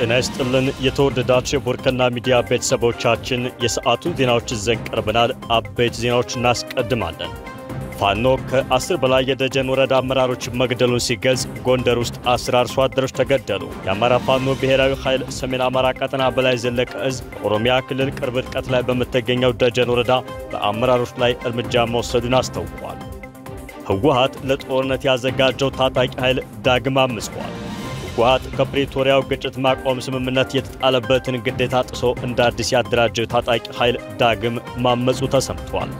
ጤና ይስጥልን የተወደዳችሁ የቦርከና ሚዲያ ቤተሰቦቻችን የሰዓቱን ዜናዎች ይዘን ቀርበናል። አበይት ዜናዎች እናስቀድማለን። ፋኖ ከ10 በላይ የደጀን ወረዳ አመራሮች መግደሉን ሲገልጽ ጎንደር ውስጥ 10 አርሶ አደሮች ተገደሉ። የአማራ ፋኖ ብሔራዊ ኃይል ሰሜን አማራ ቀጠና በላይ ዘለቀ እዝ ኦሮሚያ ክልል ቅርብ ርቀት ላይ በመተገኘው ደጀን ወረዳ በአመራሮች ላይ እርምጃ መውሰዱን አስታውቋል። ህወሓት ለጦርነት ያዘጋጀው ታጣቂ ኃይል ዳግም አምጿል። ህወሓት ከፕሪቶሪያው ግጭት ማቆም ስምምነት የተጣለበትን ግዴታ ጥሶ እንደ አዲስ ያደራጀው ታጣቂ ኃይል ዳግም ማመጹ ተሰምቷል።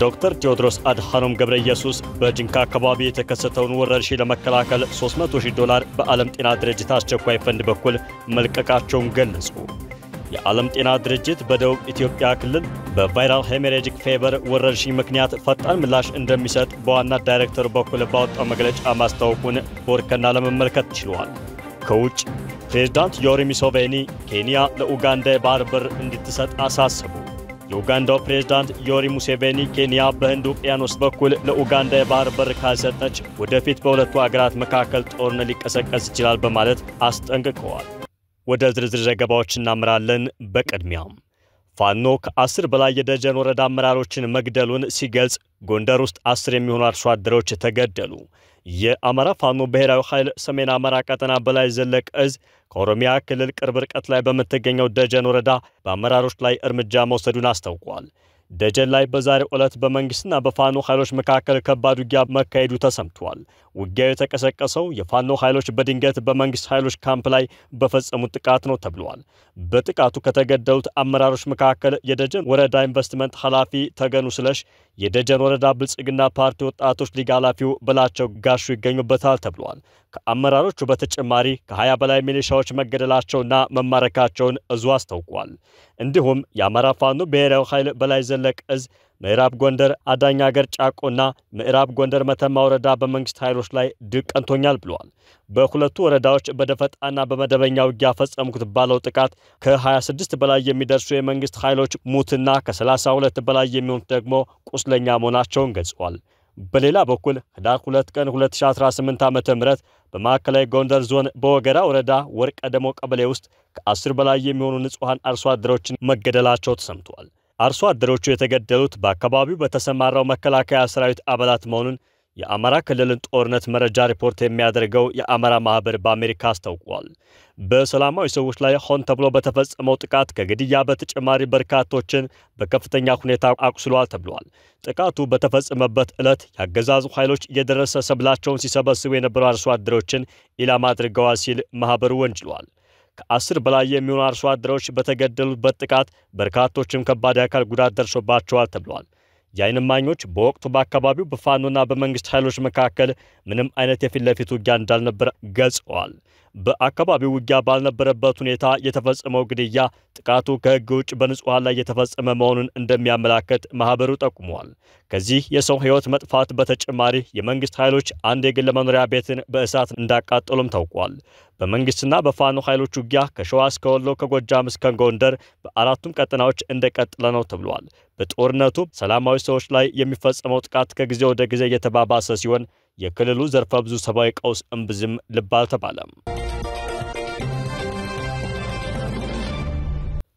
ዶክተር ቴዎድሮስ አድሃኖም ገብረ ኢየሱስ በጅንካ አካባቢ የተከሰተውን ወረርሽኝ ለመከላከል $300,000 በዓለም ጤና ድርጅት አስቸኳይ ፈንድ በኩል መልቀቃቸውን ገለጹ። የዓለም ጤና ድርጅት በደቡብ ኢትዮጵያ ክልል በቫይራል ሄሞሬጂክ ፌቨር ወረርሽኝ ምክንያት ፈጣን ምላሽ እንደሚሰጥ በዋና ዳይሬክተሩ በኩል ባወጣው መግለጫ ማስታወቁን ቦርከና ለመመልከት ችሏል። ከውጭ ፕሬዝዳንት ዮዌሪ ሙሴቬኒ ኬንያ ለኡጋንዳ የባህር በር እንድትሰጥ አሳሰቡ። የኡጋንዳው ፕሬዝዳንት ዮዌሪ ሙሴቬኒ ኬንያ በህንድ ውቅያኖስ በኩል ለኡጋንዳ የባህር በር ካልሰጠች ወደፊት በሁለቱ አገራት መካከል ጦርነት ሊቀሰቀስ ይችላል በማለት አስጠንቅቀዋል። ወደ ዝርዝር ዘገባዎች እናምራለን። በቅድሚያም ፋኖ ከ10 በላይ የደጀን ወረዳ አመራሮችን መግደሉን ሲገልጽ ጎንደር ውስጥ 10 የሚሆኑ አርሶ አደሮች ተገደሉ። የአማራ ፋኖ ብሔራዊ ኃይል ሰሜን አማራ ቀጠና በላይ ዘለቀ እዝ ከኦሮሚያ ክልል ቅርብ ርቀት ላይ በመተገኘው ደጀን ወረዳ በአመራሮች ላይ እርምጃ መውሰዱን አስታውቋል። ደጀን ላይ በዛሬው ዕለት በመንግስትና በፋኖ ኃይሎች መካከል ከባድ ውጊያ መካሄዱ ተሰምቷል። ውጊያው የተቀሰቀሰው የፋኖ ኃይሎች በድንገት በመንግስት ኃይሎች ካምፕ ላይ በፈጸሙት ጥቃት ነው ተብሏል። በጥቃቱ ከተገደሉት አመራሮች መካከል የደጀን ወረዳ ኢንቨስትመንት ኃላፊ ተገኑ ስለሽ፣ የደጀን ወረዳ ብልጽግና ፓርቲ ወጣቶች ሊግ ኃላፊው በላቸው ጋሹ ይገኙበታል ተብሏል። ከአመራሮቹ በተጨማሪ ከ20 በላይ ሚሊሻዎች መገደላቸውና መማረካቸውን እዙ አስታውቋል። እንዲሁም የአማራ ፋኖ ብሔራዊ ኃይል በላይ ዘለቀ እዝ ምዕራብ ጎንደር አዳኛ አገር ጫቆና ምዕራብ ጎንደር መተማ ወረዳ በመንግስት ኃይሎች ላይ ድል ቀንቶኛል ብለዋል። በሁለቱ ወረዳዎች በደፈጣና በመደበኛ ውጊያ ፈጸሙት ባለው ጥቃት ከ26 በላይ የሚደርሱ የመንግስት ኃይሎች ሙትና ከ32 በላይ የሚሆኑት ደግሞ ቁስለኛ መሆናቸውን ገልጸዋል። በሌላ በኩል ህዳር 2 ቀን 2018 ዓ.ም በማዕከላዊ ጎንደር ዞን በወገራ ወረዳ ወርቀ ደሞ ቀበሌ ውስጥ ከ10 በላይ የሚሆኑ ንጹሃን አርሶ አደሮችን መገደላቸው ተሰምቷል። አርሶ አደሮቹ የተገደሉት በአካባቢው በተሰማራው መከላከያ ሰራዊት አባላት መሆኑን የአማራ ክልልን ጦርነት መረጃ ሪፖርት የሚያደርገው የአማራ ማህበር በአሜሪካ አስታውቋል። በሰላማዊ ሰዎች ላይ ሆን ተብሎ በተፈጸመው ጥቃት ከግድያ በተጨማሪ በርካቶችን በከፍተኛ ሁኔታ አቁስሏል ተብሏል። ጥቃቱ በተፈጸመበት ዕለት ያገዛዙ ኃይሎች የደረሰ ሰብላቸውን ሲሰበስቡ የነበሩ አርሶ አደሮችን ኢላማ አድርገዋል ሲል ማህበሩ ወንጅሏል። ከ10 በላይ የሚሆኑ አርሶ አደሮች በተገደሉበት ጥቃት በርካቶችም ከባድ የአካል ጉዳት ደርሶባቸዋል ተብሏል። የዓይን እማኞች በወቅቱ በአካባቢው በፋኖና በመንግስት ኃይሎች መካከል ምንም አይነት የፊት ለፊት ውጊያ እንዳልነበር ገልጸዋል። በአካባቢው ውጊያ ባልነበረበት ሁኔታ የተፈጸመው ግድያ ጥቃቱ ከህግ ውጭ በንጹሃን ላይ የተፈጸመ መሆኑን እንደሚያመላክት ማህበሩ ጠቁሟል። ከዚህ የሰው ህይወት መጥፋት በተጨማሪ የመንግስት ኃይሎች አንድ የግል መኖሪያ ቤትን በእሳት እንዳቃጠሉም ታውቋል። በመንግስትና በፋኖ ኃይሎች ውጊያ ከሸዋ እስከ ወሎ ከጎጃም እስከ ጎንደር በአራቱም ቀጠናዎች እንደቀጠለ ነው ተብሏል። በጦርነቱ ሰላማዊ ሰዎች ላይ የሚፈጸመው ጥቃት ከጊዜ ወደ ጊዜ እየተባባሰ ሲሆን የክልሉ ዘርፈ ብዙ ሰብአዊ ቀውስ እምብዝም ልብ አልተባለም።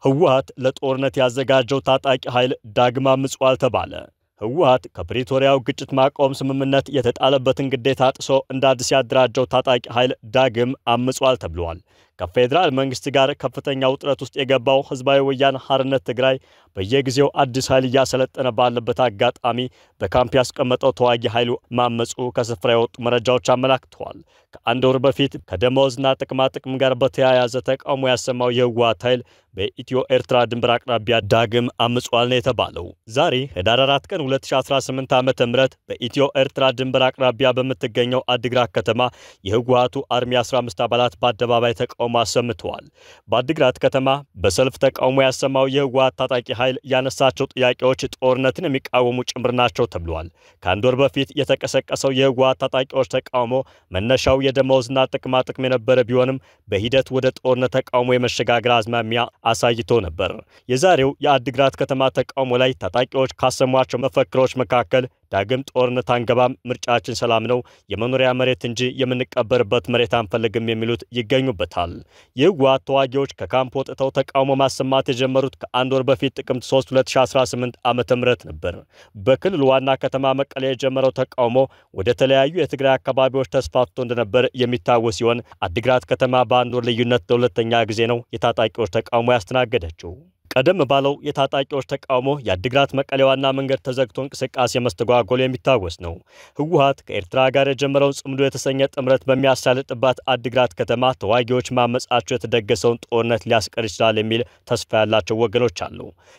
ህወሓት ለጦርነት ያዘጋጀው ታጣቂ ኃይል ዳግም አምጿል ተባለ። ህወሓት ከፕሪቶሪያው ግጭት ማቆም ስምምነት የተጣለበትን ግዴታ ጥሶ እንደ አዲስ ያደራጀው ታጣቂ ኃይል ዳግም አምጿል ተብሏል። ከፌደራል መንግስት ጋር ከፍተኛ ውጥረት ውስጥ የገባው ህዝባዊ ወያነ ሓርነት ትግራይ በየጊዜው አዲስ ኃይል እያሰለጠነ ባለበት አጋጣሚ በካምፕ ያስቀመጠው ተዋጊ ኃይሉ ማመጹ ከስፍራ የወጡ መረጃዎች አመላክተዋል። ከአንድ ወር በፊት ከደሞዝና ጥቅም ጋር በተያያዘ ተቃውሞ ያሰማው የህወሓት ኃይል በኢትዮ ኤርትራ ድንበር አቅራቢያ ዳግም አምጿል ነው የተባለው። ዛሬ ህዳር 4 ቀን 2018 ዓ.ም በኢትዮ ኤርትራ ድንበር አቅራቢያ በምትገኘው አዲግራት ከተማ የህወሓቱ አርሚ 15 አባላት በአደባባይ ተቃውሞ አሰምተዋል። በአዲግራት ከተማ በሰልፍ ተቃውሞ ያሰማው የህወሓት ታጣቂ ኃይል ያነሳቸው ጥያቄዎች ጦርነትን የሚቃወሙ ጭምር ናቸው ተብሏል። ከአንድ ወር በፊት የተቀሰቀሰው የህወሓት ታጣቂዎች ተቃውሞ መነሻው የደሞዝና ጥቅም የነበረ ቢሆንም በሂደት ወደ ጦርነት ተቃውሞ የመሸጋገር አዝማሚያ አሳይቶ ነበር። የዛሬው የአዲግራት ከተማ ተቃውሞ ላይ ታጣቂዎች ካሰሟቸው መፈክሮች መካከል ዳግም ጦርነት አንገባም፣ ምርጫችን ሰላም ነው፣ የመኖሪያ መሬት እንጂ የምንቀበርበት መሬት አንፈልግም የሚሉት ይገኙበታል። የህወሓት ተዋጊዎች ከካምፕ ወጥተው ተቃውሞ ማሰማት የጀመሩት ከአንድ ወር በፊት ጥቅምት 3 2018 ዓ.ም ነበር። በክልሉ ዋና ከተማ መቀሌ የጀመረው ተቃውሞ ወደ ተለያዩ የትግራይ አካባቢዎች ተስፋፍቶ እንደነበር የሚታወስ ሲሆን አዲግራት ከተማ በአንድ ወር ልዩነት ለሁለተኛ ጊዜ ነው የታጣቂዎች ተቃውሞ ያስተናገደችው። ቀደም ባለው የታጣቂዎች ተቃውሞ የአዲግራት መቀሌ ዋና መንገድ ተዘግቶ እንቅስቃሴ መስተጓጎል የሚታወስ ነው። ህወሓት ከኤርትራ ጋር የጀመረውን ጽምዶ የተሰኘ ጥምረት በሚያሳልጥባት አዲግራት ከተማ ተዋጊዎች ማመጻቸው የተደገሰውን ጦርነት ሊያስቀር ይችላል የሚል ተስፋ ያላቸው ወገኖች አሉ።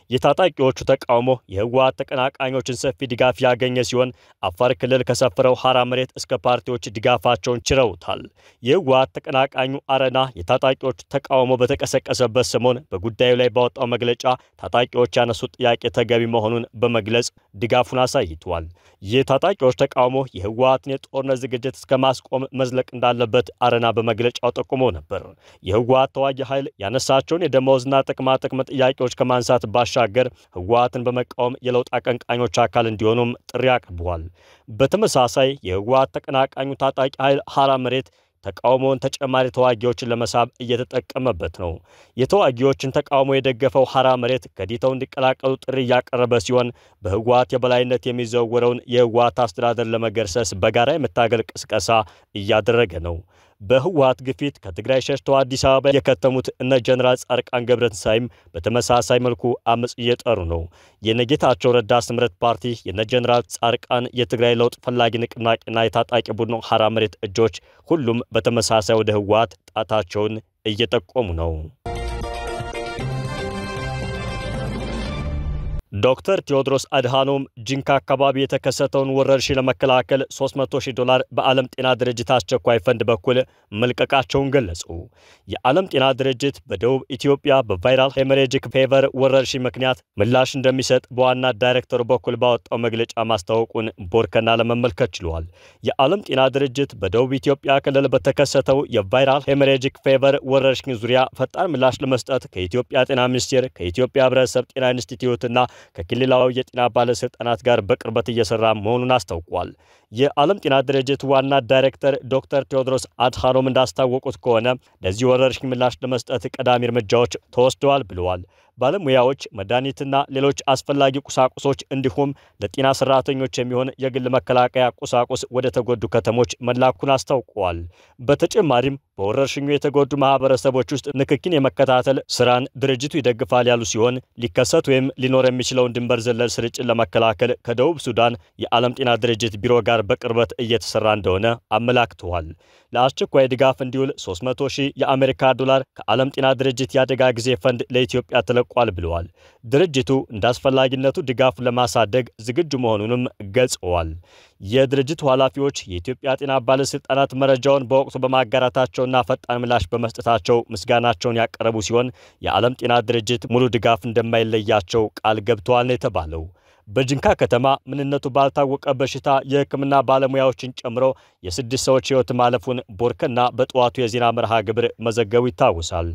የታጣቂዎቹ ተቃውሞ የህወሓት ተቀናቃኞችን ሰፊ ድጋፍ ያገኘ ሲሆን አፋር ክልል ከሰፈረው ሐራ መሬት እስከ ፓርቲዎች ድጋፋቸውን ችረውታል። የህወሓት ተቀናቃኙ አረና የታጣቂዎቹ ተቃውሞ በተቀሰቀሰበት ሰሞን በጉዳዩ ላይ ባወጣው መግለጫ ታጣቂዎች ያነሱት ጥያቄ ተገቢ መሆኑን በመግለጽ ድጋፉን አሳይቷል። የታጣቂዎች ተቃውሞ የህወሓትን የጦርነት ዝግጅት እስከ ማስቆም መዝለቅ እንዳለበት አረና በመግለጫው ጠቁሞ ነበር። የህወሓት ተዋጊ ኃይል ያነሳቸውን የደመወዝና ጥቅማ ጥያቄዎች ከማንሳት ባሻገር ህወሓትን በመቃወም የለውጥ አቀንቃኞች አካል እንዲሆኑም ጥሪ አቅርበዋል። በተመሳሳይ የህወሓት ተቀናቃኙ ታጣቂ ኃይል ሐራ መሬት ተቃውሞውን ተጨማሪ ተዋጊዎችን ለመሳብ እየተጠቀመበት ነው። የተዋጊዎችን ተቃውሞ የደገፈው ሐራ መሬት ከዲተው እንዲቀላቀሉ ጥሪ ያቀረበ ሲሆን በህወሓት የበላይነት የሚዘወረውን የህወሓት አስተዳደር ለመገርሰስ በጋራ የመታገል ቅስቀሳ እያደረገ ነው። በህወሓት ግፊት ከትግራይ ሸሽተው አዲስ አበባ የከተሙት እነ ጀነራል ጻድቃን ገብረትንሳኤም በተመሳሳይ መልኩ አመጽ እየጠሩ ነው። የነጌታቸው ረዳ ስምረት ፓርቲ የነ ጀነራል ጻድቃን የትግራይ ለውጥ ፈላጊ ንቅናቄና የታጣቂ ቡድኑ ሐራ መሬት እጆች ሁሉም በተመሳሳይ ወደ ህወሓት ጣታቸውን እየጠቆሙ ነው። ዶክተር ቴዎድሮስ አድሃኖም ጂንካ አካባቢ የተከሰተውን ወረርሽኝ ለመከላከል $300,000 በዓለም ጤና ድርጅት አስቸኳይ ፈንድ በኩል መልቀቃቸውን ገለጹ። የዓለም ጤና ድርጅት በደቡብ ኢትዮጵያ በቫይራል ሄሞሬጂክ ፌቨር ወረርሽኝ ምክንያት ምላሽ እንደሚሰጥ በዋና ዳይሬክተሩ በኩል ባወጣው መግለጫ ማስታወቁን ቦርከና ለመመልከት ችሏል። የዓለም ጤና ድርጅት በደቡብ ኢትዮጵያ ክልል በተከሰተው የቫይራል ሄሞሬጂክ ፌቨር ወረርሽኝ ዙሪያ ፈጣን ምላሽ ለመስጠት ከኢትዮጵያ ጤና ሚኒስቴር፣ ከኢትዮጵያ ህብረተሰብ ጤና ኢንስቲትዩትና ከክልላዊ የጤና ባለስልጣናት ጋር በቅርበት እየሰራ መሆኑን አስታውቋል። የዓለም ጤና ድርጅት ዋና ዳይሬክተር ዶክተር ቴዎድሮስ አድሃኖም እንዳስታወቁት ከሆነ ለዚህ ወረርሽኝ ምላሽ ለመስጠት ቀዳሚ እርምጃዎች ተወስደዋል ብለዋል። ባለሙያዎች፣ መድኃኒትና ሌሎች አስፈላጊ ቁሳቁሶች እንዲሁም ለጤና ሰራተኞች የሚሆን የግል መከላከያ ቁሳቁስ ወደ ተጎዱ ከተሞች መላኩን አስታውቀዋል። በተጨማሪም በወረርሽኙ የተጎዱ ማህበረሰቦች ውስጥ ንክኪን የመከታተል ስራን ድርጅቱ ይደግፋል ያሉ ሲሆን ሊከሰት ወይም ሊኖር የሚችለውን ድንበር ዘለል ስርጭት ለመከላከል ከደቡብ ሱዳን የዓለም ጤና ድርጅት ቢሮ ጋር በቅርበት እየተሰራ እንደሆነ አመላክተዋል። ለአስቸኳይ ድጋፍ እንዲውል $300,000 የአሜሪካ ዶላር ከዓለም ጤና ድርጅት የአደጋ ጊዜ ፈንድ ለኢትዮጵያ ተለቋል ብለዋል። ድርጅቱ እንዳስፈላጊነቱ ድጋፍ ለማሳደግ ዝግጁ መሆኑንም ገልጸዋል። የድርጅቱ ኃላፊዎች የኢትዮጵያ ጤና ባለስልጣናት መረጃውን በወቅቱ በማጋራታቸውና ፈጣን ምላሽ በመስጠታቸው ምስጋናቸውን ያቀረቡ ሲሆን የዓለም ጤና ድርጅት ሙሉ ድጋፍ እንደማይለያቸው ቃል ገብተዋል ነው የተባለው። በጂንካ ከተማ ምንነቱ ባልታወቀ በሽታ የሕክምና ባለሙያዎችን ጨምሮ የ6 ሰዎች ሕይወት ማለፉን ቦርከና በጠዋቱ የዜና መርሃ ግብር መዘገቡ ይታወሳል።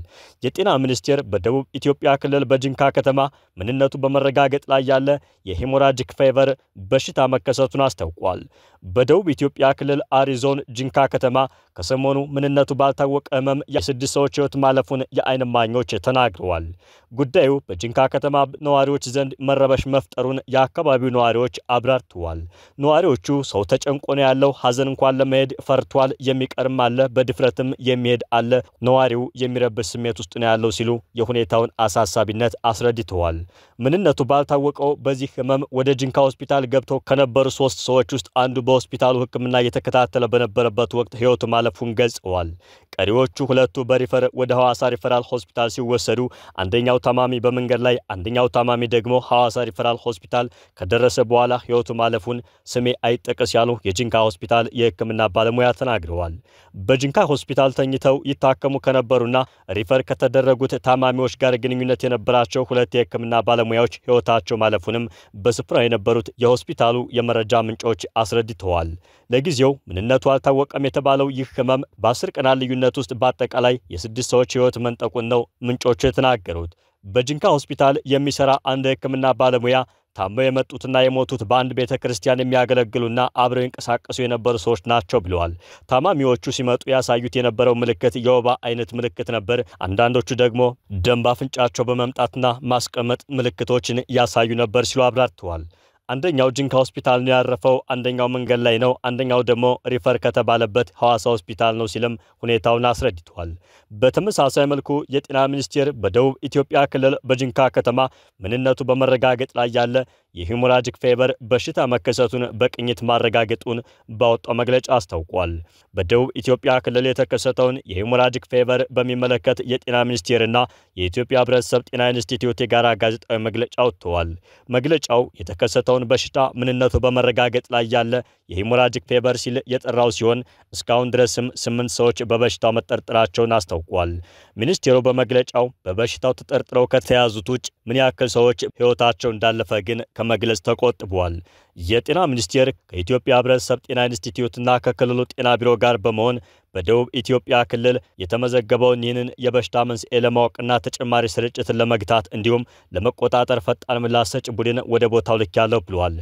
የጤና ሚኒስቴር በደቡብ ኢትዮጵያ ክልል በጂንካ ከተማ ምንነቱ በመረጋገጥ ላይ ያለ የሄሞራጂክ ፌቨር በሽታ መከሰቱን አስታውቋል። በደቡብ ኢትዮጵያ ክልል አሪዞን ጂንካ ከተማ ከሰሞኑ ምንነቱ ባልታወቀ ህመም የ6 ሰዎች ሕይወት ማለፉን የዓይን እማኞች ተናግረዋል። ጉዳዩ በጂንካ ከተማ ነዋሪዎች ዘንድ መረበሽ መፍጠሩን የአካባቢው ነዋሪዎች አብራርተዋል። ነዋሪዎቹ ሰው ተጨንቆ ነው ያለው፣ ሐዘን እንኳን ለመሄድ ፈርቷል፣ የሚቀርም አለ፣ በድፍረትም የሚሄድ አለ፣ ነዋሪው የሚረብሽ ስሜት ውስጥ ነው ያለው ሲሉ የሁኔታውን አሳሳቢነት አስረድተዋል። ምንነቱ ባልታወቀው በዚህ ህመም ወደ ጂንካ ሆስፒታል ገብተው ከነበሩ 3 ሰዎች ውስጥ አንዱ በሆስፒታሉ ሕክምና እየተከታተለ በነበረበት ወቅት ሕይወቱ ማለፉን ገልጸዋል። ቀሪዎቹ 2 በሪፈር ወደ ሐዋሳ ሪፈራል ሆስፒታል ሲወሰዱ አንደኛው ታማሚ በመንገድ ላይ፣ አንደኛው ታማሚ ደግሞ ሐዋሳ ሪፈራል ሆስፒታል ከደረሰ በኋላ ሕይወቱ ማለፉን ስሜ አይጠቀስ ያሉ የጂንካ ሆስፒታል የሕክምና ባለሙያ ተናግረዋል። በጂንካ ሆስፒታል ተኝተው ይታከሙ ከነበሩና ሪፈር ከተደረጉት ታማሚዎች ጋር ግንኙነት የነበራቸው 2 የሕክምና ባለሙያዎች ሕይወታቸው ማለፉንም በስፍራው የነበሩት የሆስፒታሉ የመረጃ ምንጮች አስረድተዋል። ለጊዜው ምንነቱ አልታወቀም የተባለው ይህ ህመም በ10 ቀናት ልዩነት ውስጥ በአጠቃላይ የ6 ሰዎች ሕይወት መንጠቁን ነው ምንጮቹ የተናገሩት። በጂንካ ሆስፒታል የሚሰራ አንድ የሕክምና ባለሙያ ታመው የመጡትና የሞቱት በአንድ ቤተክርስቲያን የሚያገለግሉና አብረው ይንቀሳቀሱ የነበሩ ሰዎች ናቸው ብለዋል። ታማሚዎቹ ሲመጡ ያሳዩት የነበረው ምልክት የወባ አይነት ምልክት ነበር። አንዳንዶቹ ደግሞ ደም ባፍንጫቸው በመምጣትና ማስቀመጥ ምልክቶችን ያሳዩ ነበር ሲሉ አብራርተዋል። አንደኛው ጂንካ ሆስፒታል ነው ያረፈው፣ አንደኛው መንገድ ላይ ነው፣ አንደኛው ደግሞ ሪፈር ከተባለበት ሐዋሳ ሆስፒታል ነው ሲልም ሁኔታውን አስረድቷል። በተመሳሳይ መልኩ የጤና ሚኒስቴር በደቡብ ኢትዮጵያ ክልል በጂንካ ከተማ ምንነቱ በመረጋገጥ ላይ ያለ የሄሞራጂክ ፌቨር በሽታ መከሰቱን በቅኝት ማረጋገጡን ባወጣው መግለጫ አስታውቋል። በደቡብ ኢትዮጵያ ክልል የተከሰተውን የሄሞራጂክ ፌቨር በሚመለከት የጤና ሚኒስቴርና የኢትዮጵያ ሕብረተሰብ ጤና ኢንስቲትዩት የጋራ ጋዜጣዊ መግለጫ አውጥተዋል። መግለጫው የተከሰተውን በሽታ ምንነቱ በመረጋገጥ ላይ ያለ የሄሞራጂክ ፌቨር ሲል የጠራው ሲሆን እስካሁን ድረስም 8 ሰዎች በበሽታው መጠርጠራቸውን አስታውቋል። ሚኒስቴሩ በመግለጫው በበሽታው ተጠርጥረው ከተያዙት ውጭ ምን ያክል ሰዎች ሕይወታቸው እንዳለፈ ግን ከመግለጽ ተቆጥቧል። የጤና ሚኒስቴር ከኢትዮጵያ ሕብረተሰብ ጤና ኢንስቲትዩትና ከክልሉ ጤና ቢሮ ጋር በመሆን በደቡብ ኢትዮጵያ ክልል የተመዘገበውን ይህንን የበሽታ መንስኤ ለማወቅና ተጨማሪ ስርጭትን ለመግታት እንዲሁም ለመቆጣጠር ፈጣን ምላሽ ሰጪ ቡድን ወደ ቦታው ልኬያለሁ ብለዋል።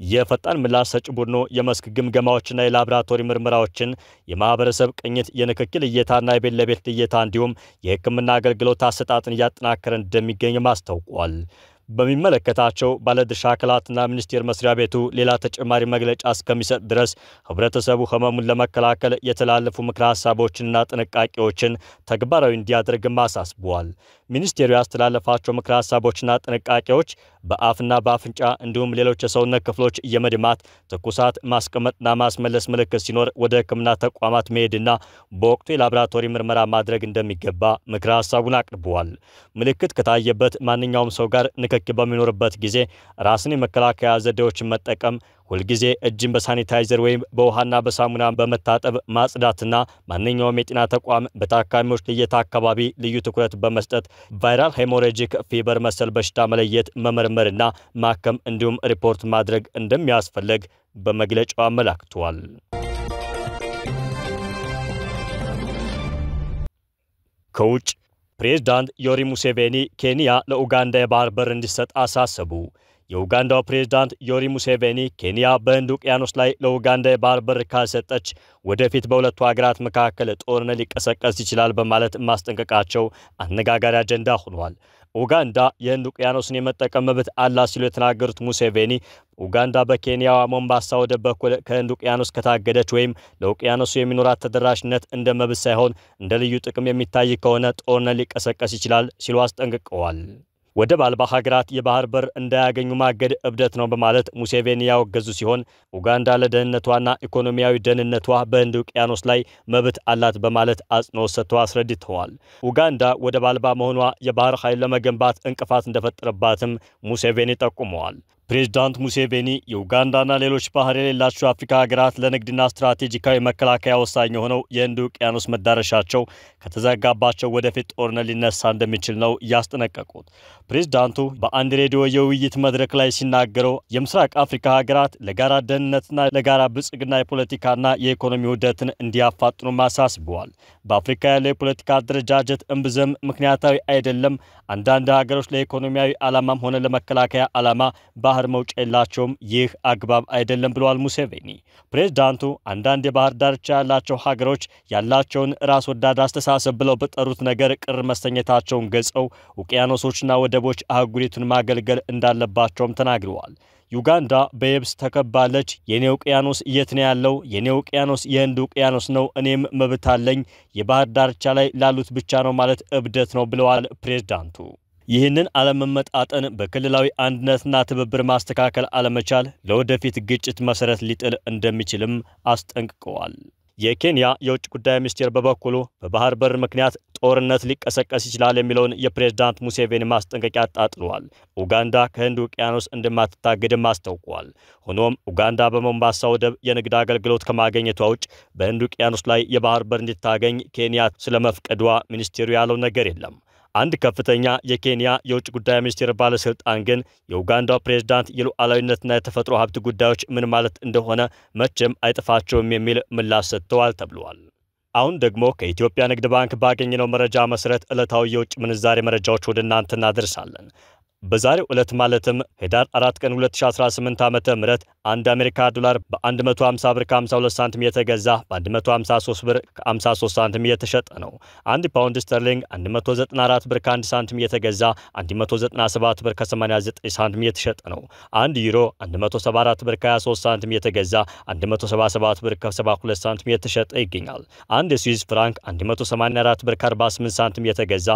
የፈጣን ምላሽ ሰጪ ቡድኑ የመስክ ግምገማዎችና የላቦራቶሪ ምርመራዎችን፣ የማህበረሰብ ቅኝት፣ የንክኪ ልየታና የቤት ለቤት ልየታ እንዲሁም የሕክምና አገልግሎት አሰጣጥን እያጠናከረ እንደሚገኝም አስታውቋል። በሚመለከታቸው ባለድርሻ አካላትና ሚኒስቴር መስሪያ ቤቱ ሌላ ተጨማሪ መግለጫ እስከሚሰጥ ድረስ ህብረተሰቡ ህመሙን ለመከላከል የተላለፉ ምክረ ሐሳቦችንና ጥንቃቄዎችን ተግባራዊ እንዲያደርግም አሳስበዋል። ሚኒስቴሩ ያስተላለፋቸው ምክረ ሐሳቦችና ጥንቃቄዎች በአፍና በአፍንጫ እንዲሁም ሌሎች የሰውነት ክፍሎች የመድማት፣ ትኩሳት፣ ማስቀመጥና ማስመለስ ምልክት ሲኖር ወደ ሕክምና ተቋማት መሄድና በወቅቱ የላቦራቶሪ ምርመራ ማድረግ እንደሚገባ ምክረ ሐሳቡን አቅርበዋል። ምልክት ከታየበት ማንኛውም ሰው ጋር ንክኪ በሚኖርበት ጊዜ ራስን የመከላከያ ዘዴዎችን መጠቀም፣ ሁልጊዜ እጅን በሳኒታይዘር ወይም በውሃና በሳሙና በመታጠብ ማጽዳትና ማንኛውም የጤና ተቋም በታካሚዎች ልየታ አካባቢ ልዩ ትኩረት በመስጠት ቫይራል ሄሞራጂክ ፌቨር መሰል በሽታ መለየት፣ መመርመርና ማከም እንዲሁም ሪፖርት ማድረግ እንደሚያስፈልግ በመግለጫው አመላክቷል። ከውጭ ፕሬዝዳንት ዮዌሪ ሙሴቬኒ ኬንያ ለኡጋንዳ የባህር በር እንዲሰጥ አሳሰቡ። የኡጋንዳው ፕሬዝዳንት ዮዌሪ ሙሴቬኒ ኬንያ በህንድ ውቅያኖስ ላይ ለኡጋንዳ የባህር በር ካልሰጠች ወደፊት በሁለቱ ሀገራት መካከል ጦርነት ሊቀሰቀስ ይችላል በማለት ማስጠንቀቃቸው አነጋጋሪ አጀንዳ ሆኗል። ኡጋንዳ የህንድ ውቅያኖስን የመጠቀም መብት አላት ሲሉ የተናገሩት ሙሴቬኒ ኡጋንዳ በኬንያዋ ሞምባሳ ወደብ በኩል ከህንድ ውቅያኖስ ከታገደች ወይም ለውቅያኖሱ የሚኖራት ተደራሽነት እንደ መብት ሳይሆን እንደ ልዩ ጥቅም የሚታይ ከሆነ ጦርነት ሊቀሰቀስ ይችላል ሲሉ አስጠንቅቀዋል። ወደብ አልባ ሀገራት የባህር በር እንዳያገኙ ማገድ እብደት ነው በማለት ሙሴቬኒ ያወገዙ ሲሆን ኡጋንዳ ለደህንነቷና ኢኮኖሚያዊ ደህንነቷ በህንድ ውቅያኖስ ላይ መብት አላት በማለት አጽንኦት ሰጥተው አስረድተዋል። ኡጋንዳ ወደብ አልባ መሆኗ የባህር ኃይል ለመገንባት እንቅፋት እንደፈጠረባትም ሙሴቬኒ ጠቁመዋል። ፕሬዝዳንት ሙሴቬኒ የኡጋንዳና ሌሎች ባህር የሌላቸው አፍሪካ ሀገራት ለንግድና ስትራቴጂካዊ መከላከያ ወሳኝ የሆነው የህንድ ውቅያኖስ መዳረሻቸው ከተዘጋባቸው ወደፊት ጦርነት ሊነሳ እንደሚችል ነው ያስጠነቀቁት። ፕሬዝዳንቱ በአንድ ሬዲዮ የውይይት መድረክ ላይ ሲናገረው የምስራቅ አፍሪካ ሀገራት ለጋራ ደህንነትና ለጋራ ብልጽግና የፖለቲካና የኢኮኖሚ ውህደትን እንዲያፋጥኑ አሳስበዋል። በአፍሪካ ያለው የፖለቲካ አደረጃጀት እምብዛም ምክንያታዊ አይደለም። አንዳንድ ሀገሮች ለኢኮኖሚያዊ ዓላማም ሆነ ለመከላከያ ዓላማ ባህር መውጫ የላቸውም። ይህ አግባብ አይደለም ብለዋል ሙሴቬኒ። ፕሬዝዳንቱ አንዳንድ የባህር ዳርቻ ያላቸው ሀገሮች ያላቸውን ራስ ወዳድ አስተሳሰብ ብለው በጠሩት ነገር ቅር መሰኘታቸውን ገልጸው ውቅያኖሶችና ወደቦች አህጉሪቱን ማገልገል እንዳለባቸውም ተናግረዋል። ዩጋንዳ በየብስ ተከባለች። የኔ ውቅያኖስ የት ነው ያለው? የኔ ውቅያኖስ የህንድ ውቅያኖስ ነው። እኔም መብት አለኝ። የባህር ዳርቻ ላይ ላሉት ብቻ ነው ማለት እብደት ነው ብለዋል ፕሬዝዳንቱ። ይህንን አለመመጣጠን በክልላዊ አንድነትና ትብብር ማስተካከል አለመቻል ለወደፊት ግጭት መሰረት ሊጥል እንደሚችልም አስጠንቅቀዋል። የኬንያ የውጭ ጉዳይ ሚኒስቴር በበኩሉ በባህር በር ምክንያት ጦርነት ሊቀሰቀስ ይችላል የሚለውን የፕሬዝዳንት ሙሴቬኒ ማስጠንቀቂያ አጣጥሏል። ኡጋንዳ ከህንድ ውቅያኖስ እንደማትታገድም አስታውቋል። ሆኖም ኡጋንዳ በሞምባሳ ወደብ የንግድ አገልግሎት ከማግኘቷ ውጭ በህንድ ውቅያኖስ ላይ የባህር በር እንዲታገኝ ኬንያ ስለመፍቀዷ ሚኒስቴሩ ያለው ነገር የለም። አንድ ከፍተኛ የኬንያ የውጭ ጉዳይ ሚኒስቴር ባለስልጣን ግን የኡጋንዳው ፕሬዝዳንት የሉዓላዊነትና የተፈጥሮ ሀብት ጉዳዮች ምን ማለት እንደሆነ መቼም አይጥፋቸውም የሚል ምላሽ ሰጥተዋል ተብሏል። አሁን ደግሞ ከኢትዮጵያ ንግድ ባንክ ባገኘነው መረጃ መሰረት ዕለታዊ የውጭ ምንዛሬ መረጃዎች ወደ እናንተ እናደርሳለን። በዛሬው ዕለት ማለትም ህዳር 4 ቀን 2018 ዓመተ ምህረት አንድ አሜሪካ ዶላር በ150 ብር ከ52 ሳንቲም የተገዛ በ153 ብር ከ53 ሳንቲም የተሸጠ ነው። አንድ ፓውንድ ስተርሊንግ 194 ብር ከ1 ሳንቲም የተገዛ 197 ብር ከ89 ሳንቲም የተሸጠ ነው። አንድ ዩሮ 174 ብር ከ23 ሳንቲም የተገዛ 177 ብር ከ72 ሳንቲም የተሸጠ ይገኛል። አንድ ስዊዝ ፍራንክ 184 ብር ከ48 ሳንቲም የተገዛ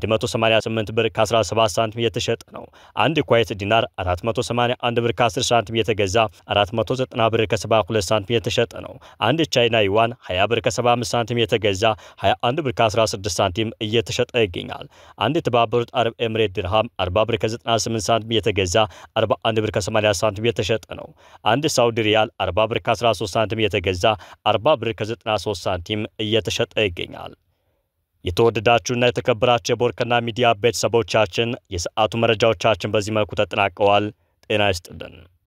188 ብር ከ17 ሳንቲም የተሸጠ ነው። አንድ ኩዌት ዲናር 481 ብር ከ10 ሳንቲም የተገዛ 490 ብር ከ72 ሳንቲም የተሸጠ ነው። አንድ ቻይና ዩዋን 20 ብር ከ75 ሳንቲም የተገዛ 21 ብር ከ16 ሳንቲም እየተሸጠ ይገኛል። አንድ የተባበሩት አረብ ኤምሬት ድርሃም 40 ብር ከ98 ሳንቲም የተገዛ 41 ብር ከ80 ሳንቲም የተሸጠ ነው። አንድ ሳውዲ ሪያል 40 ብር ከ13 ሳንቲም የተገዛ 40 ብር ከ93 ሳንቲም እየተሸጠ ይገኛል። የተወደዳችሁና የተከበራችሁ የቦርከና ሚዲያ ቤተሰቦቻችን የሰዓቱ መረጃዎቻችን በዚህ መልኩ ተጠናቀዋል። ጤና ይስጥልን።